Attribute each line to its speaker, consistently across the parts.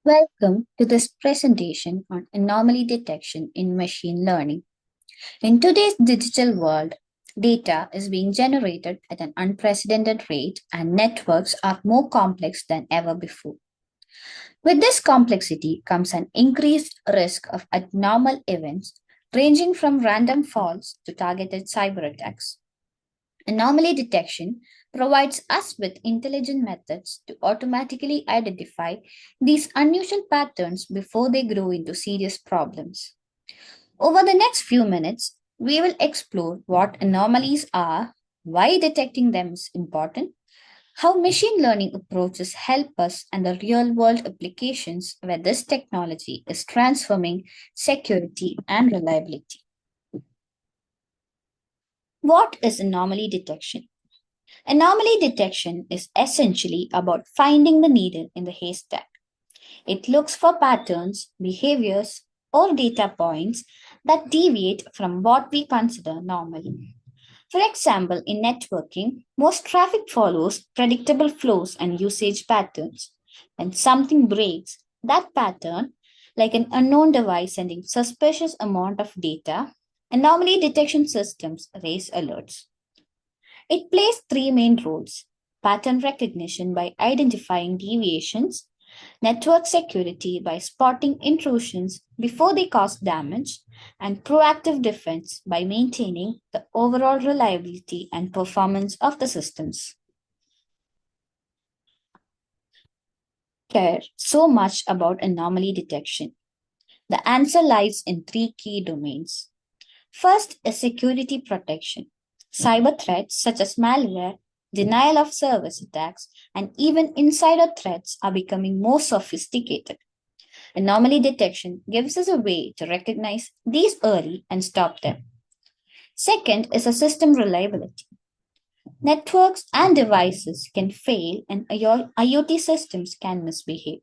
Speaker 1: Welcome to this presentation on anomaly detection in machine learning. In today's digital world, data is being generated at an unprecedented rate and networks are more complex than ever before. With this complexity comes an increased risk of abnormal events ranging from random faults to targeted cyber attacks. Anomaly detection provides us with intelligent methods to automatically identify these unusual patterns before they grow into serious problems. Over the next few minutes, we will explore what anomalies are, why detecting them is important, how machine learning approaches help us, and the real world applications where this technology is transforming security and reliability. What is anomaly detection? Anomaly detection is essentially about finding the needle in the haystack. It looks for patterns, behaviors, or data points that deviate from what we consider normal. For example, in networking, most traffic follows predictable flows and usage patterns. When something breaks that pattern, like an unknown device sending suspicious amount of data, anomaly detection systems raise alerts. It plays three main roles: pattern recognition by identifying deviations, network security by spotting intrusions before they cause damage, and proactive defense by maintaining the overall reliability and performance of the systems. Care so much about anomaly detection. The answer lies in three key domains. First is security protection. Cyber threats such as malware, denial of service attacks, and even insider threats are becoming more sophisticated. Anomaly detection gives us a way to recognize these early and stop them. Second is a system reliability. Networks and devices can fail and IoT systems can misbehave.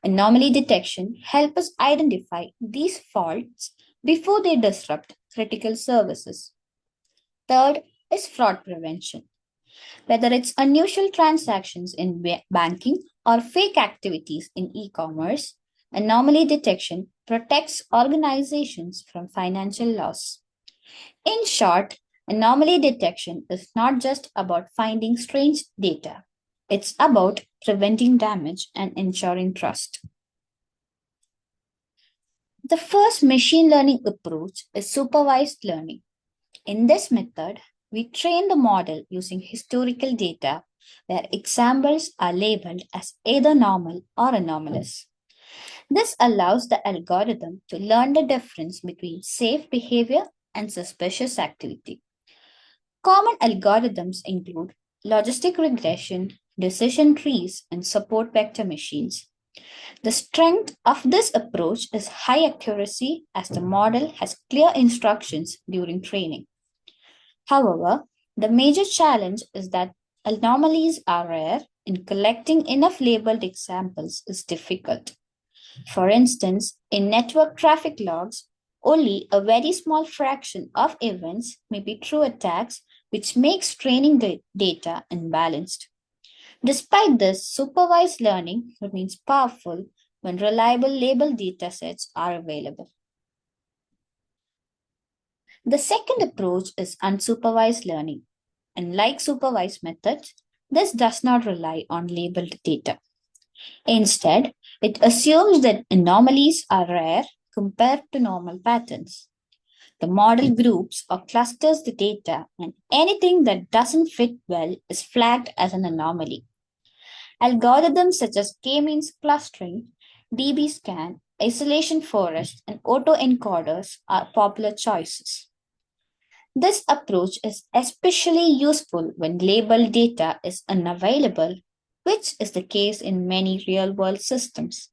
Speaker 1: Anomaly detection helps us identify these faults before they disrupt critical services. Third is fraud prevention. Whether it's unusual transactions in banking or fake activities in e commerce, anomaly detection protects organizations from financial loss. In short, anomaly detection is not just about finding strange data, it's about preventing damage and ensuring trust. The first machine learning approach is supervised learning. In this method, we train the model using historical data where examples are labeled as either normal or anomalous. This allows the algorithm to learn the difference between safe behavior and suspicious activity. Common algorithms include logistic regression, decision trees, and support vector machines. The strength of this approach is high accuracy as the model has clear instructions during training. However, the major challenge is that anomalies are rare and collecting enough labeled examples is difficult. For instance, in network traffic logs, only a very small fraction of events may be true attacks, which makes training data unbalanced. Despite this, supervised learning remains powerful when reliable labeled datasets are available. The second approach is unsupervised learning. Unlike supervised methods, this does not rely on labeled data. Instead, it assumes that anomalies are rare compared to normal patterns. The model groups or clusters the data, and anything that doesn't fit well is flagged as an anomaly. Algorithms such as k-means clustering, dbScan, isolation forest, and autoencoders are popular choices. This approach is especially useful when labeled data is unavailable, which is the case in many real world systems.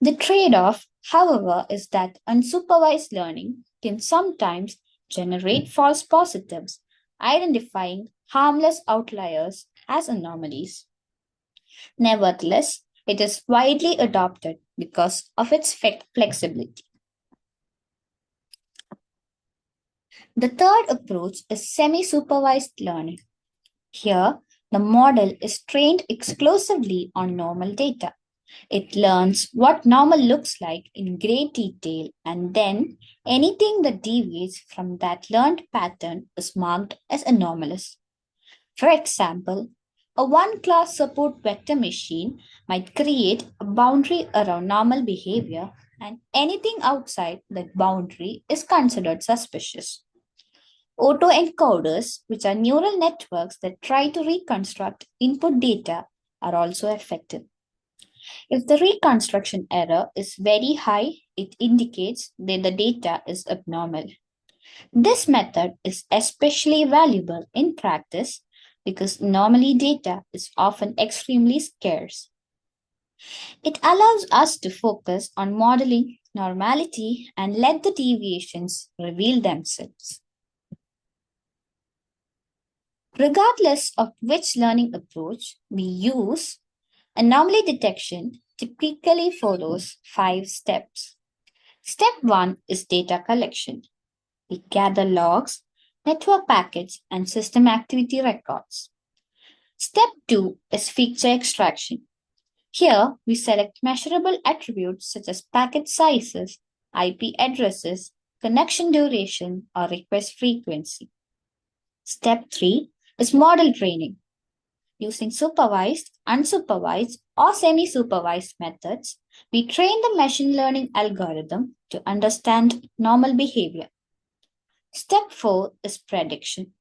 Speaker 1: The trade off, however, is that unsupervised learning can sometimes generate false positives, identifying harmless outliers as anomalies. Nevertheless, it is widely adopted because of its flexibility. The third approach is semi supervised learning. Here, the model is trained exclusively on normal data. It learns what normal looks like in great detail, and then anything that deviates from that learned pattern is marked as anomalous. For example, a one class support vector machine might create a boundary around normal behavior, and anything outside that boundary is considered suspicious. Autoencoders, which are neural networks that try to reconstruct input data, are also affected. If the reconstruction error is very high, it indicates that the data is abnormal. This method is especially valuable in practice because anomaly data is often extremely scarce. It allows us to focus on modeling normality and let the deviations reveal themselves. Regardless of which learning approach we use, anomaly detection typically follows 5 steps. Step 1 is data collection. We gather logs, network packets, and system activity records. Step 2 is feature extraction. Here, we select measurable attributes such as packet sizes, IP addresses, connection duration, or request frequency. Step 3 is model training. Using supervised, unsupervised, or semi supervised methods, we train the machine learning algorithm to understand normal behavior. Step 4 is prediction.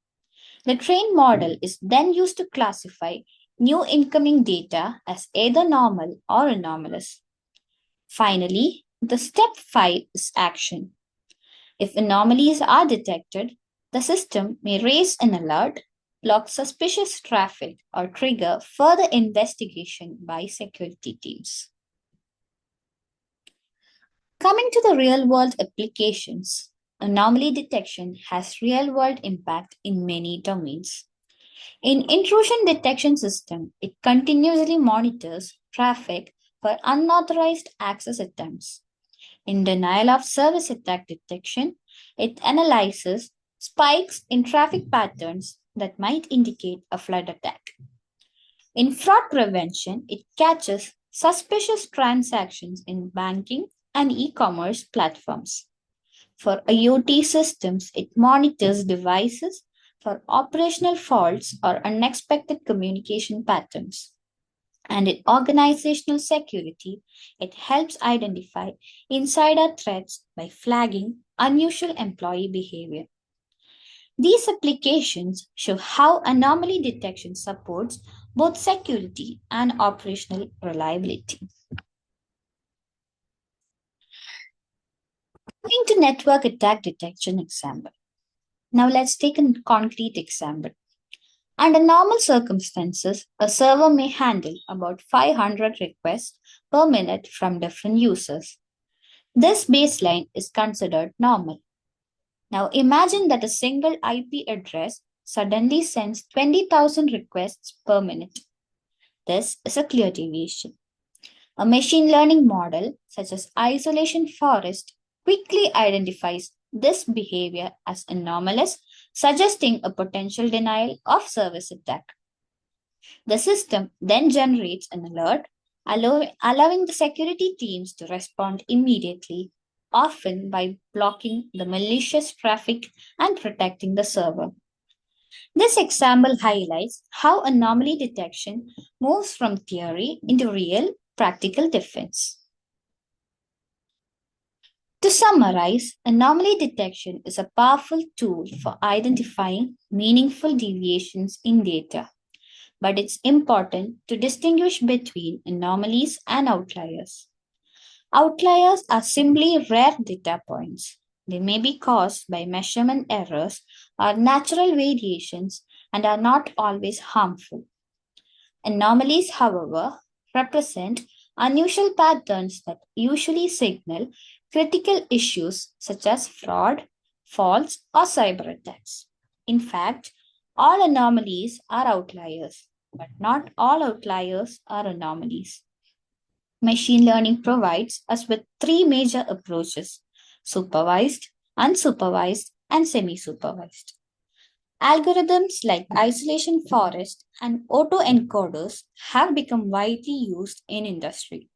Speaker 1: The trained model is then used to classify new incoming data as either normal or anomalous. Finally, the step 5 is action. If anomalies are detected, the system may raise an alert, block suspicious traffic, or trigger further investigation by security teams. Coming to the real world applications, anomaly detection has real world impact in many domains. In intrusion detection system, it continuously monitors traffic for unauthorized access attempts. In denial of service attack detection, it analyzes spikes in traffic patterns that might indicate a flood attack. In fraud prevention, it catches suspicious transactions in banking and e-commerce platforms. For IoT systems, it monitors devices for operational faults or unexpected communication patterns. And in organizational security, it helps identify insider threats by flagging unusual employee behavior. These applications show how anomaly detection supports both security and operational reliability. Moving to network attack detection example. Now let's take a concrete example. Under normal circumstances, a server may handle about 500 requests per minute from different users. This baseline is considered normal. Now imagine that a single IP address suddenly sends 20,000 requests per minute. This is a clear deviation. A machine learning model, such as isolation forest, quickly identifies this behavior as anomalous, suggesting a potential denial of service attack. The system then generates an alert, allowing the security teams to respond immediately, often by blocking the malicious traffic and protecting the server. This example highlights how anomaly detection moves from theory into real, practical defense. To summarize, anomaly detection is a powerful tool for identifying meaningful deviations in data, but it's important to distinguish between anomalies and outliers. Outliers are simply rare data points. They may be caused by measurement errors or natural variations and are not always harmful. Anomalies, however, represent unusual patterns that usually signal critical issues such as fraud, faults, or cyber attacks. In fact, all anomalies are outliers, but not all outliers are anomalies. Machine learning provides us with three major approaches: supervised, unsupervised, and semi supervised. Algorithms like isolation forest and autoencoders have become widely used in industry.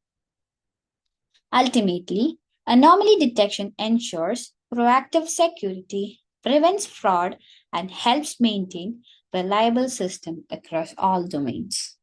Speaker 1: Ultimately, anomaly detection ensures proactive security, prevents fraud, and helps maintain reliable system across all domains.